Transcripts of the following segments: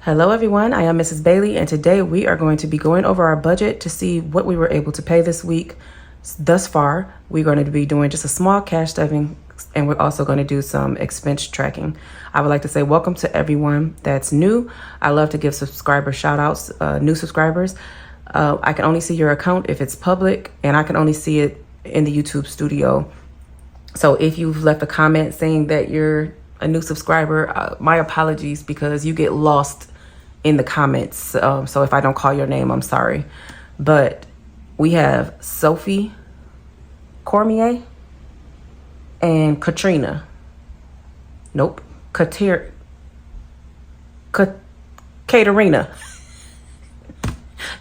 Hello everyone, I am Mrs. Bailey, and today we are going to be going over our budget to see what we were able to pay this week. Thus far, we're going to be doing just a small cash stuffing, and we're also going to do some expense tracking. I would like to say welcome to everyone that's new. I love to give subscriber shout outs, new subscribers. I can only see your account if it's public, and I can only see it in the YouTube studio. So if you've left a comment saying that you're a new subscriber, my apologies, because you get lost in the comments. So if I don't call your name, I'm sorry. But we have Sophie Cormier and Katrina. Nope. Katerina.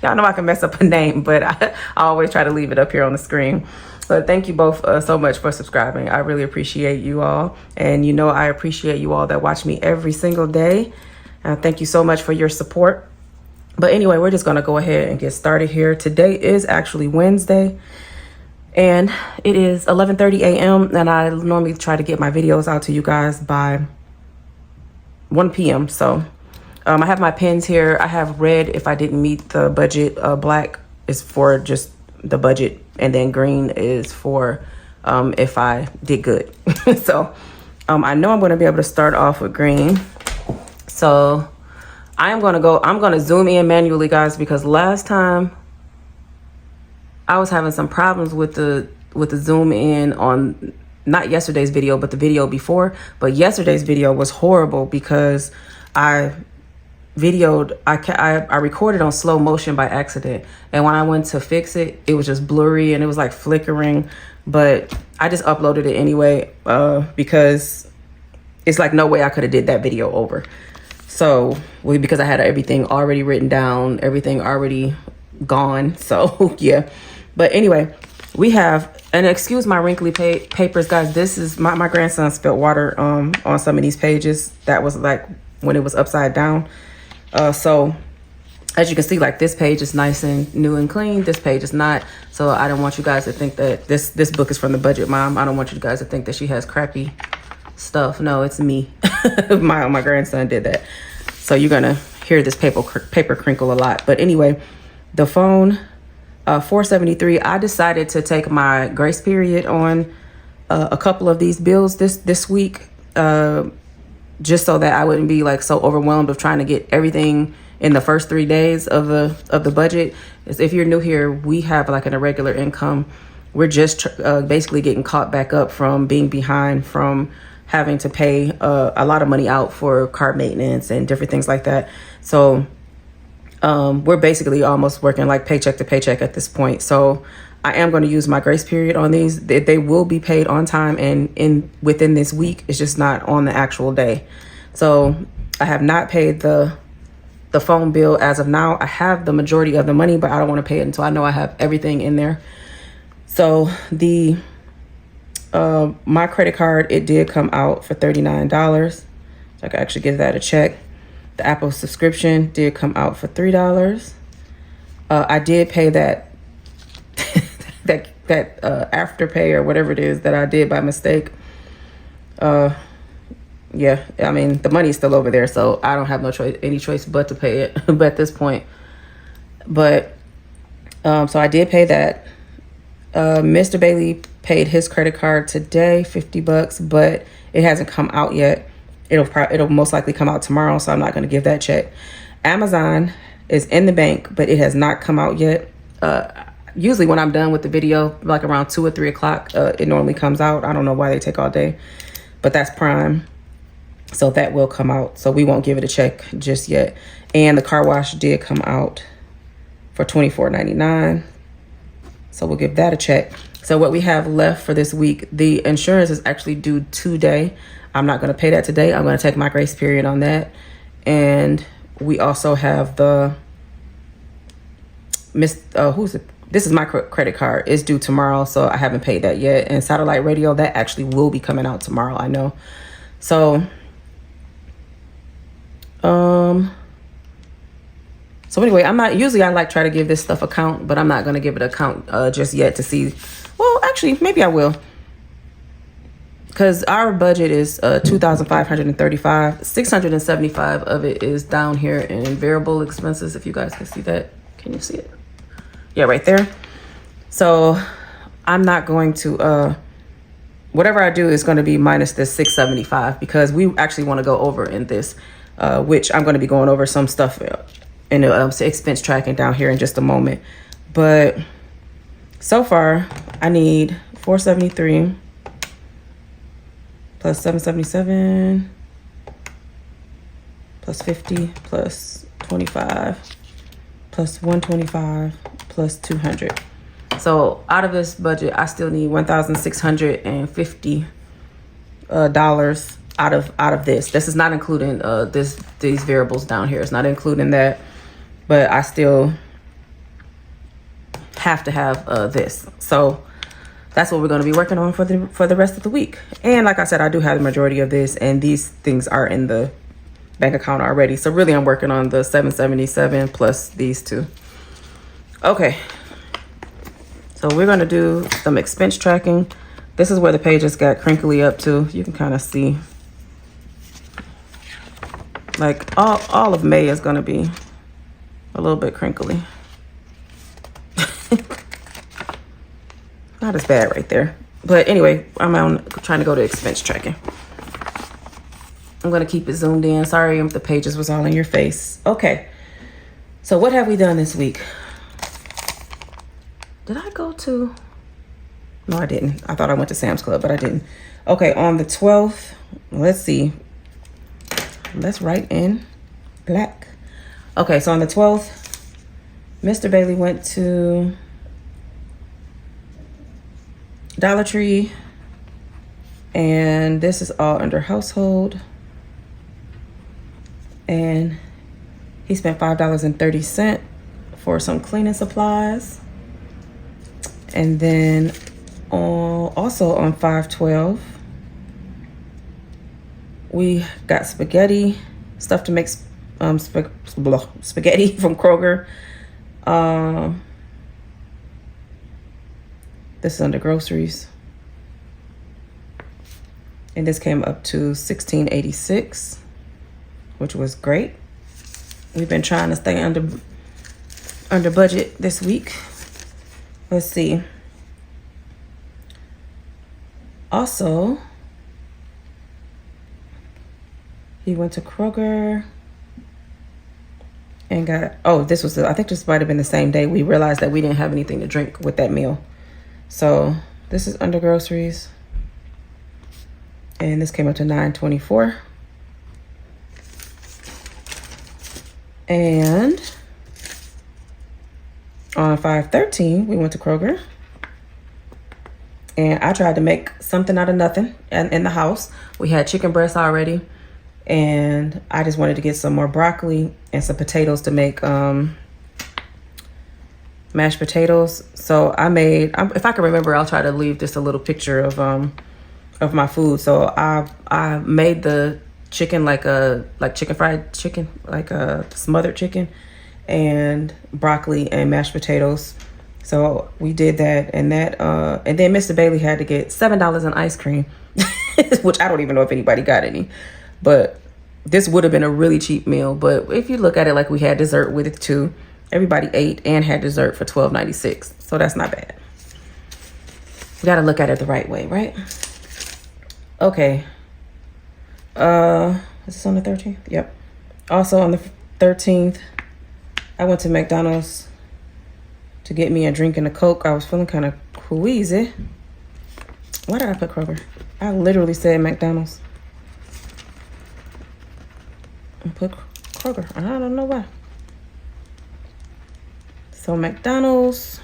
Y'all know I can mess up a name, but I always try to leave it up here on the screen. But thank you both so much for subscribing. I really appreciate you all. And you know I appreciate you all that watch me every single day. Thank you so much for your support. But anyway, we're just going to go ahead and get started here. Today is actually Wednesday, and it is 11:30 a.m. And I normally try to get my videos out to you guys by 1 p.m. So I have my pens here. I have red if I didn't meet the budget. Black is for just the budget, and then green is for if I did good. So I know I'm going to be able to start off with green. So I'm going to zoom in manually, guys, because last time I was having some problems with the zoom in on not yesterday's video, but the video before. But yesterday's video was horrible because I recorded on slow motion by accident. And when I went to fix it, it was just blurry and it was like flickering. But I just uploaded it anyway because it's like no way I could have did that video over. So because I had everything already written down, everything already gone. So yeah. But anyway, we have, and excuse my wrinkly papers, guys. This is my grandson spilled water on some of these pages. That was like when it was upside down. So as you can see, like this page is nice and new and clean. This page is not. So I don't want you guys to think that this book is from the Budget Mom. I don't want you guys to think that she has crappy stuff. No, it's me. my grandson did that. So you're gonna hear this paper crinkle a lot. But anyway, the phone, $473. I decided to take my grace period on a couple of these bills this week, just so that I wouldn't be like so overwhelmed of trying to get everything in the first 3 days of the budget. If you're new here, we have like an irregular income. We're just basically getting caught back up from being behind from having to pay a lot of money out for car maintenance and different things like that. So we're basically almost working like paycheck to paycheck at this point. So I am going to use my grace period on these. They will be paid on time and within this week. It's just not on the actual day. So I have not paid the phone bill as of now. I have the majority of the money, but I don't want to pay it until I know I have everything in there. So my credit card, it did come out for $39. So I could actually give that a check. The Apple subscription did come out for $3. I did pay that that afterpay or whatever it is that I did by mistake. Yeah, I mean, the money's still over there, so I don't have any choice but to pay it at this point. But so I did pay that. Mr. Bailey paid his credit card today, $50, but it hasn't come out yet. It'll most likely come out tomorrow, so I'm not going to give that check. Amazon is in the bank, but it has not come out yet. Usually when I'm done with the video, like around 2 or 3 o'clock, it normally comes out. I don't know why they take all day, but that's Prime. So that will come out. So we won't give it a check just yet. And the car wash did come out for $24.99. So we'll give that a check. So what we have left for this week, the insurance is actually due today. I'm not going to pay that today. I'm going to take my grace period on that. And we also have the this is my credit card. It's due tomorrow, so I haven't paid that yet. And satellite radio, that actually will be coming out tomorrow, I know. So anyway, I like try to give this stuff a count, but I'm not going to give it a count just yet to see. Well, actually, maybe I will. because our budget is 2,535. 675 of it is down here in variable expenses. If you guys can see that, can you see it? Yeah, right there. So I'm not going to whatever I do is going to be minus this 675 because we actually want to go over in this, which I'm going to be going over some stuff in the expense tracking down here in just a moment. But so far, I need 473 plus 777 plus 50 plus 25 plus 125 plus 200. So out of this budget, I still need $1,650 dollars out of this. This is not including these variables down here. It's not including that, but I still have to have this. So that's what we're going to be working on for the rest of the week. And like I said, I do have the majority of this, and these things are in the bank account already. So really, I'm working on the 777 plus these two. Okay. So we're going to do some expense tracking. This is where the pages got crinkly up to. You can kind of see. Like all of May is going to be a little bit crinkly. Not as bad right there. But anyway, I'm trying to go to expense tracking. I'm going to keep it zoomed in. Sorry if the pages was all in your face. Okay. So what have we done this week? Did I go to? No, I didn't. I thought I went to Sam's Club, but I didn't. Okay, on the 12th, let's see. Let's write in black. Okay, so on the 12th, Mr. Bailey went to Dollar Tree, and this is all under household. And he spent $5.30 for some cleaning supplies. And then also on 5/12, we got spaghetti, stuff to make spaghetti from Kroger. This is under groceries. And this came up to $16.86, which was great. We've been trying to stay under budget this week. Let's see. Also, he went to Kroger and got, this was, I think this might have been the same day we realized that we didn't have anything to drink with that meal. So this is under groceries. And this came up to $9.24. And on 5/13, we went to Kroger, and I tried to make something out of nothing in the house. We had chicken breasts already, and I just wanted to get some more broccoli and some potatoes to make mashed potatoes. So I made, if I can remember, I'll try to leave just a little picture of my food. So I made the chicken like chicken fried chicken, like a smothered chicken, and broccoli and mashed potatoes. So we did that, and then Mr. Bailey had to get $7 in ice cream, which I don't even know if anybody got any, but this would have been a really cheap meal. But if you look at it, like, we had dessert with it too. Everybody ate and had dessert for $12.96, so that's not bad. You got to look at it the right way, right? Okay. Is this on the 13th? Yep. Also on the 13th, I went to McDonald's to get me a drink and a Coke. I was feeling kind of queasy. Why did I put Kroger? I literally said McDonald's. I put Kroger. I don't know why. So McDonald's.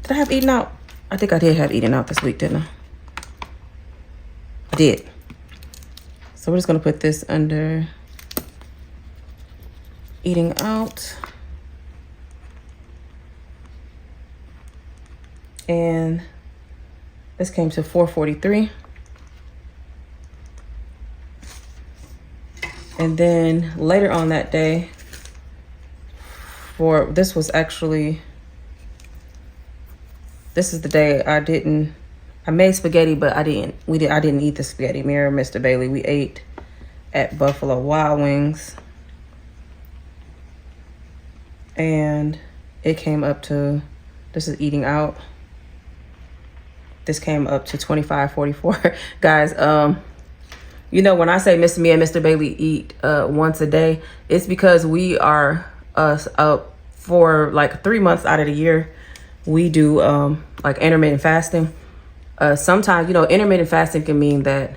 Did I have Eaten Out? I think I did have Eaten Out this week, didn't I? I did. So we're just going to put this under Eating Out. And this came to $4.43. And then later on that day, this is the day I didn't I made spaghetti, but I didn't eat the spaghetti. Me and Mr. Bailey, we ate at Buffalo Wild Wings. And it came up to, this is eating out. This came up to $25.44. Guys, you know, when I say me and Mr. Bailey eat once a day, it's because we are for like 3 months out of the year, we do like intermittent fasting. Sometimes, you know, intermittent fasting can mean that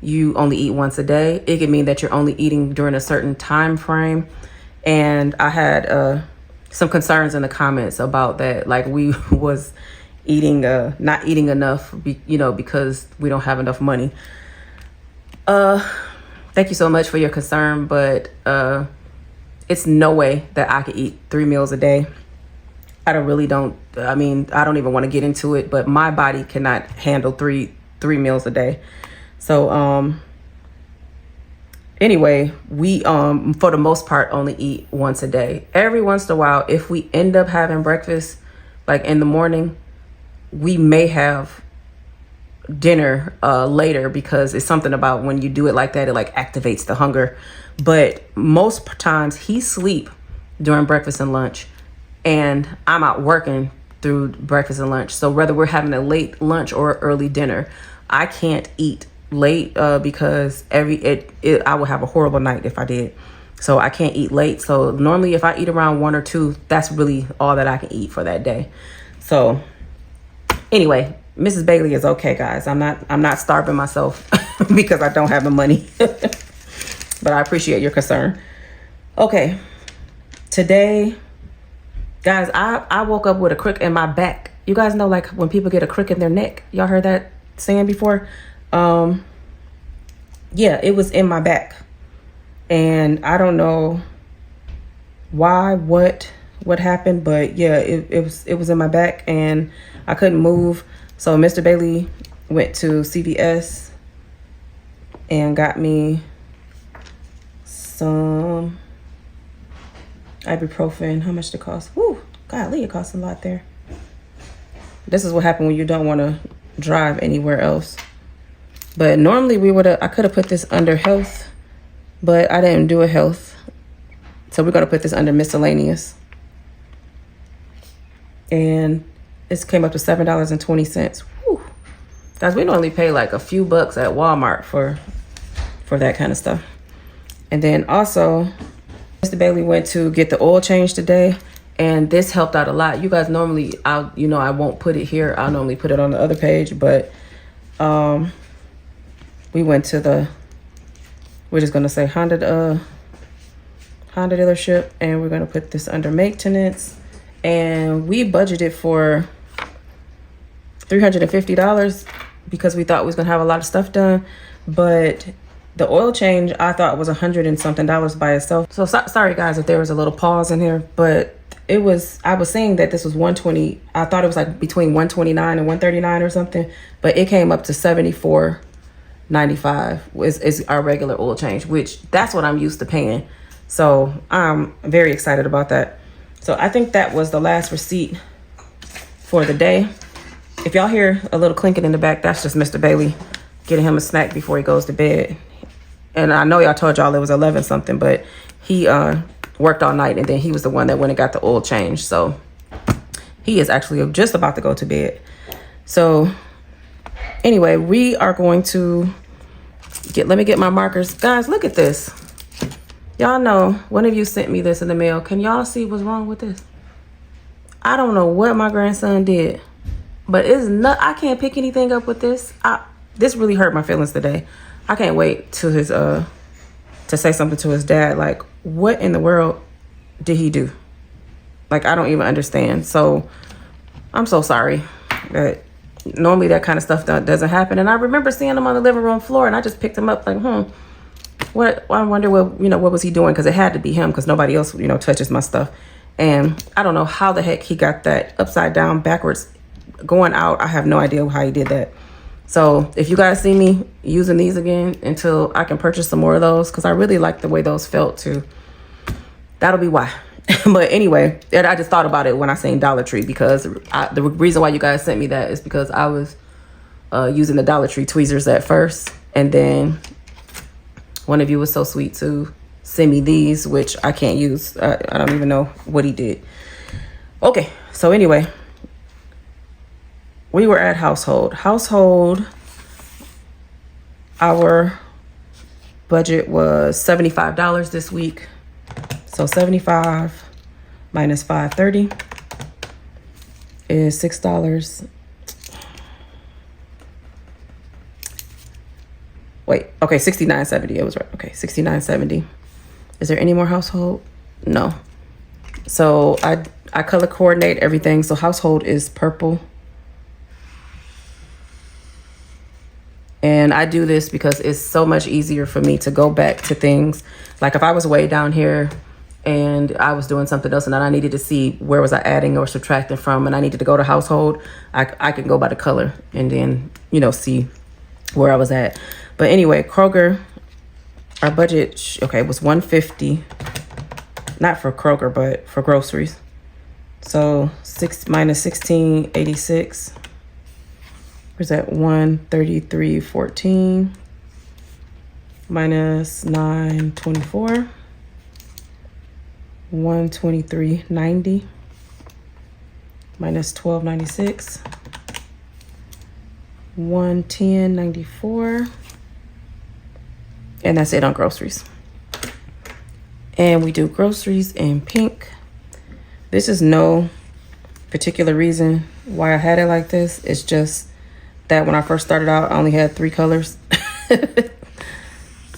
you only eat once a day. It can mean that you're only eating during a certain time frame. And I had some concerns in the comments about that. Like we was eating, not eating enough, you know, because we don't have enough money. Thank you so much for your concern, but it's no way that I could eat 3 meals a day. I don't even want to get into it, but my body cannot handle three meals a day. So, anyway, we, for the most part, only eat once a day. Every once in a while, if we end up having breakfast, like in the morning, we may have dinner later, because it's something about when you do it like that, it like activates the hunger. But most times he sleep during breakfast and lunch, and I'm out working through breakfast and lunch. So whether we're having a late lunch or early dinner, I can't eat late because I would have a horrible night if I did. So I can't eat late. So normally if I eat around 1 or 2, that's really all that I can eat for that day. So anyway, Mrs. Bailey is okay, guys. I'm not starving myself because I don't have the money. But I appreciate your concern. Okay. Today, guys, I woke up with a crick in my back. You guys know, like when people get a crick in their neck. Y'all heard that saying before? Yeah, it was in my back. And I don't know why, what happened, but yeah, it was in my back and I couldn't move. So Mr. Bailey went to CVS and got me some ibuprofen. How much did it cost? Woo, golly, it costs a lot there. This is what happened when you don't want to drive anywhere else. But normally I could have put this under health, but I didn't do a health. So we're going to put this under miscellaneous. And this came up to $7.20. Whew. Guys, we normally pay like a few bucks at Walmart for that kind of stuff. And then also, Mr. Bailey went to get the oil change today, and this helped out a lot. You guys, normally, I won't put it here. I'll normally put it on the other page, but we went to we're just going to say Honda dealership, and we're going to put this under maintenance. And we budgeted for $350 because we thought we was going to have a lot of stuff done. But the oil change, I thought was $100 and something by itself. So sorry, guys, if there was a little pause in here. But I was saying that this was $120. I thought it was like between $129 and $139 or something. But it came up to $74.95 is our regular oil change, which that's what I'm used to paying. So I'm very excited about that. So I think that was the last receipt for the day. If y'all hear a little clinking in the back, that's just Mr. Bailey getting him a snack before he goes to bed. And I know y'all told y'all it was 11 something, but he worked all night, and then he was the one that went and got the oil change. So he is actually just about to go to bed. So anyway, we are going to let me get my markers. Guys, look at this. Y'all know, one of you sent me this in the mail. Can y'all see what's wrong with this? I don't know what my grandson did, but I can't pick anything up with this. This really hurt my feelings today. I can't wait to to say something to his dad. Like, what in the world did he do? Like, I don't even understand. So I'm so sorry that normally that kind of stuff doesn't happen. And I remember seeing him on the living room floor, and I just picked him up like, what? I wonder what was he doing? Because it had to be him, because nobody else, touches my stuff. And I don't know how the heck he got that upside down, backwards, going out. I have no idea how he did that. So if you guys see me using these again until I can purchase some more of those, because I really like the way those felt too, that'll be why. But anyway, I just thought about it when I seen Dollar Tree, because the reason why you guys sent me that is because I was using the Dollar Tree tweezers at first. And then one of you was so sweet to send me these, which I can't use. I don't even know what he did. Okay, so anyway, we were at household. Our budget was $75 this week. So 75 minus 530 is $6. Wait, okay, $69.70. It was right. Okay, $69.70. Is there any more household? No. So I color coordinate everything. So household is purple. And I do this because it's so much easier for me to go back to things. Like if I was way down here and I was doing something else and then I needed to see where was I adding or subtracting from and I needed to go to household, I can go by the color and then, you know, see where I was at. But anyway, Kroger, our budget, okay, was $150. Not for Kroger, but for groceries. So 6 minus 1686. Where's that? 133.14 minus 924. 123.90 minus 1296. 110.94. And that's it on groceries. And we do groceries in pink. This is no particular reason why I had it like this. It's just that when I first started out, I only had 3 colors.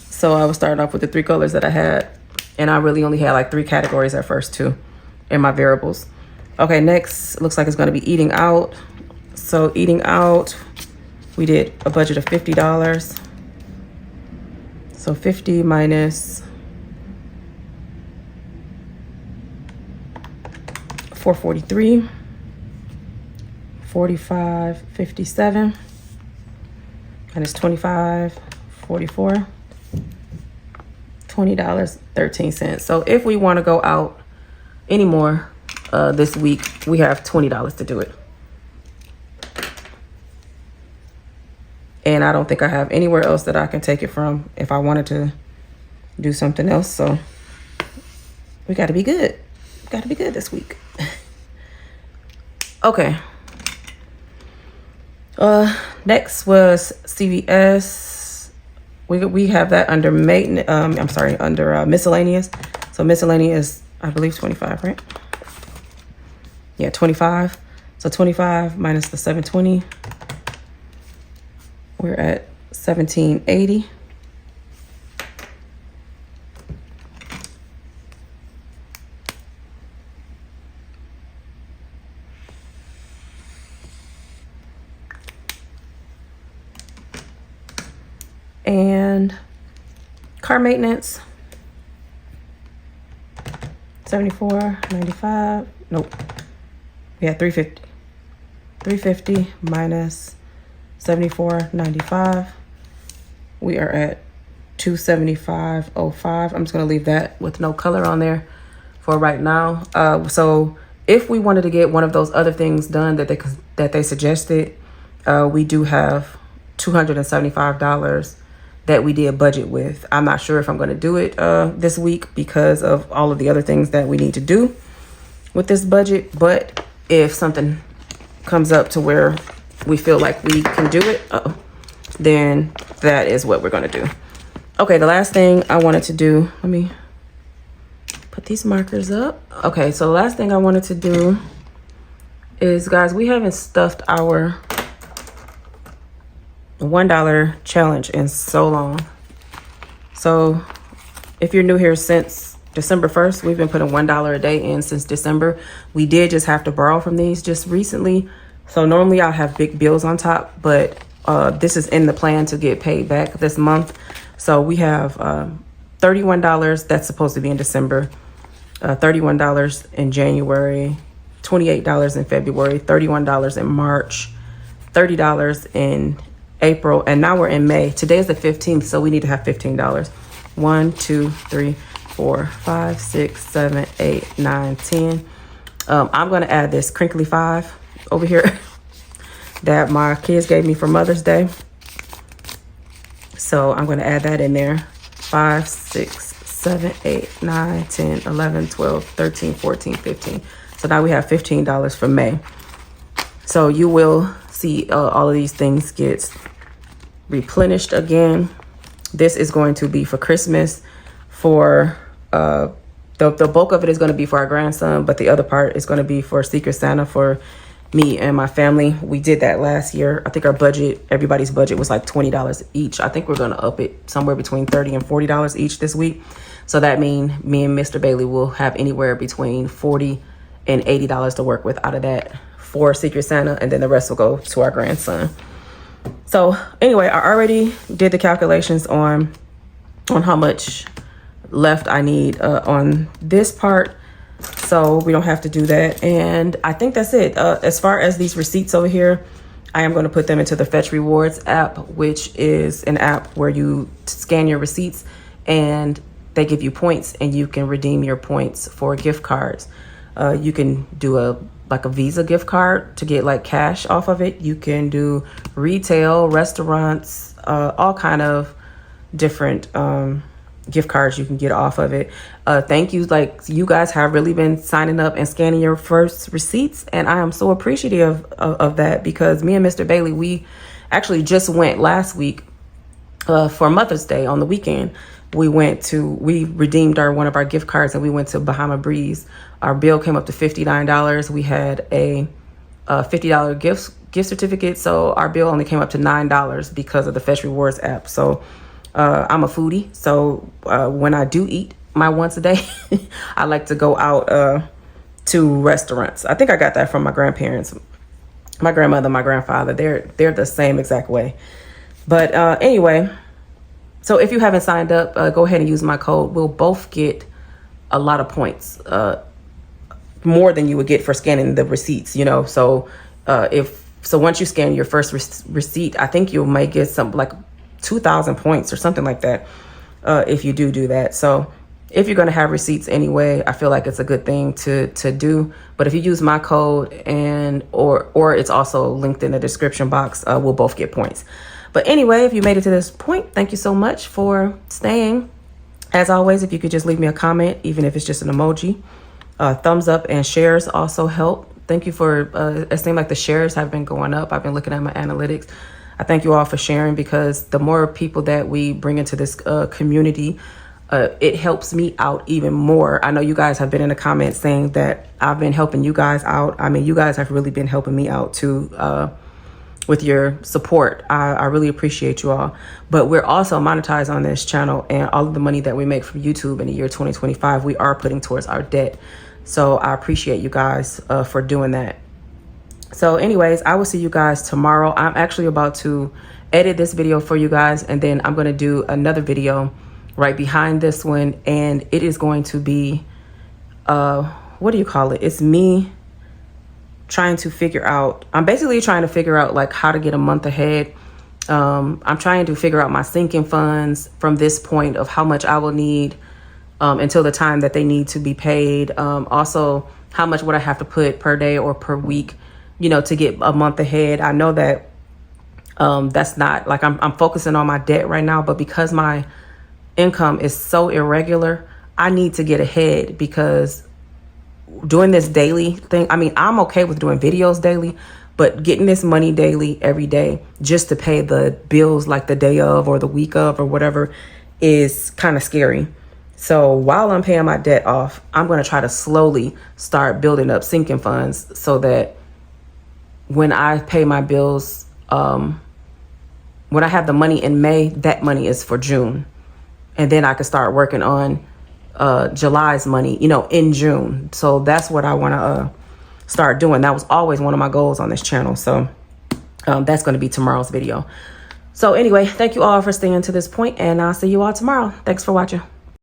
So I was starting off with the 3 colors that I had. And I really only had like 3 categories at first too in my variables. Okay, next looks like it's going to be eating out. So eating out, we did a budget of $50. So 50 minus 443, 45.57 minus 25.44, $20.13. So if we want to go out anymore this week, we have $20 to do it. And I don't think I have anywhere else that I can take it from if I wanted to do something else. So we got to be good. Got to be good this week. Okay. Next was CVS. We have that under maintenance. I'm sorry, under miscellaneous. So miscellaneous, I believe 25, right? Yeah, 25. So 25 minus the 720. We're at 1780. And car maintenance, 74.95. Nope. We had 350. 350 minus 74.95. We are at 275.05. I'm just gonna leave that with no color on there for right now. So if we wanted to get one of those other things done that they suggested, we do have $275 that we did budget with. I'm not sure if I'm going to do it this week because of all of the other things that we need to do with this budget. But if something comes up to where we feel like we can do it, then that is what we're going to do. Okay, the last thing I wanted to do, let me put these markers up. Okay, so the last thing I wanted to do is, guys, we haven't stuffed our $1 challenge in so long. So if you're new here since December 1st, we've been putting $1 a day in since December. We did just have to borrow from these just recently. So normally I'll have big bills on top, but this is in the plan to get paid back this month. So we have $31 that's supposed to be in December, $31 in January, $28 in February, $31 in March, $30 in April, and now we're in May. Today is the 15th, so we need to have $15. 1, 2, 3, 4, 5, 6, 7, 8, 9, 10. I'm going to add this crinkly 5 over here. that my kids gave me for Mother's Day. So I'm going to add that in there. 5, 6, 7, 8, 9, 10, 11, 12, 13, 14, 15. So now we have $15 for May. So you will see all of these things get replenished again. This is going to be for Christmas. For the bulk of it is going to be for our grandson, but the other part is going to be for Secret Santa for me and my family. We did that last year. I think our budget, everybody's budget was like $20 each. I think we're going to up it somewhere between $30 and $40 each this week. So that means me and Mr. Bailey will have anywhere between $40 and $80 to work with out of that for Secret Santa, and then the rest will go to our grandson. So anyway, I already did the calculations on how much left I need on this part, so we don't have to do that. And I think that's it. As far as these receipts over here, I am going to put them into the Fetch Rewards app, which is an app where you scan your receipts and they give you points, and you can redeem your points for gift cards. You can do a Visa gift card to get like cash off of it. You can do retail, restaurants, all kind of different gift cards you can get off of it. Thank you. Like, you guys have really been signing up and scanning your first receipts, and I am so appreciative of that, because me and Mr. Bailey, we actually just went last week for Mother's Day on the weekend. We redeemed one of our gift cards, and we went to Bahama Breeze. Our bill came up to $59. We had a $50 gift certificate, so our bill only came up to $9 because of the Fetch Rewards app. So I'm a foodie, so when I do eat my once a day, I like to go out to restaurants. I think I got that from my grandparents, my grandmother, my grandfather. They're the same exact way. But anyway, so if you haven't signed up, go ahead and use my code. We'll both get a lot of points, more than you would get for scanning the receipts, you know. So once you scan your first receipt, I think you might get something like 2,000 points or something like that, if you do that. So if you're going to have receipts anyway, I feel like it's a good thing to do. But if you use my code, or it's also linked in the description box, we'll both get points. But anyway, if you made it to this point, thank you so much for staying. As always, if you could just leave me a comment, even if it's just an emoji. Thumbs up and shares also help. Thank you for, it seems like the shares have been going up. I've been looking at my analytics. I thank you all for sharing, because the more people that we bring into this community, it helps me out even more. I know you guys have been in the comments saying that I've been helping you guys out. I mean, you guys have really been helping me out too, with your support. I really appreciate you all. But we're also monetized on this channel, and all of the money that we make from YouTube in the year 2025, we are putting towards our debt. So I appreciate you guys for doing that. So anyways, I will see you guys tomorrow. I'm actually about to edit this video for you guys, and then I'm going to do another video right behind this one, and it is going to be what do you call it? It's me trying to figure out, I'm basically trying to figure out like how to get a month ahead. I'm trying to figure out my sinking funds from this point of how much I will need until the time that they need to be paid. Also, how much would I have to put per day or per week, you know, to get a month ahead. I know that that's not like I'm focusing on my debt right now, but because my income is so irregular, I need to get ahead, because doing this daily thing, I mean, I'm okay with doing videos daily, but getting this money daily every day just to pay the bills like the day of or the week of or whatever is kind of scary. So while I'm paying my debt off, I'm going to try to slowly start building up sinking funds so that when I pay my bills, when I have the money in May, that money is for June. And then I can start working on July's money, you know, in June. So that's what I want to start doing. That was always one of my goals on this channel. So that's going to be tomorrow's video. So anyway, thank you all for staying to this point, and I'll see you all tomorrow. Thanks for watching.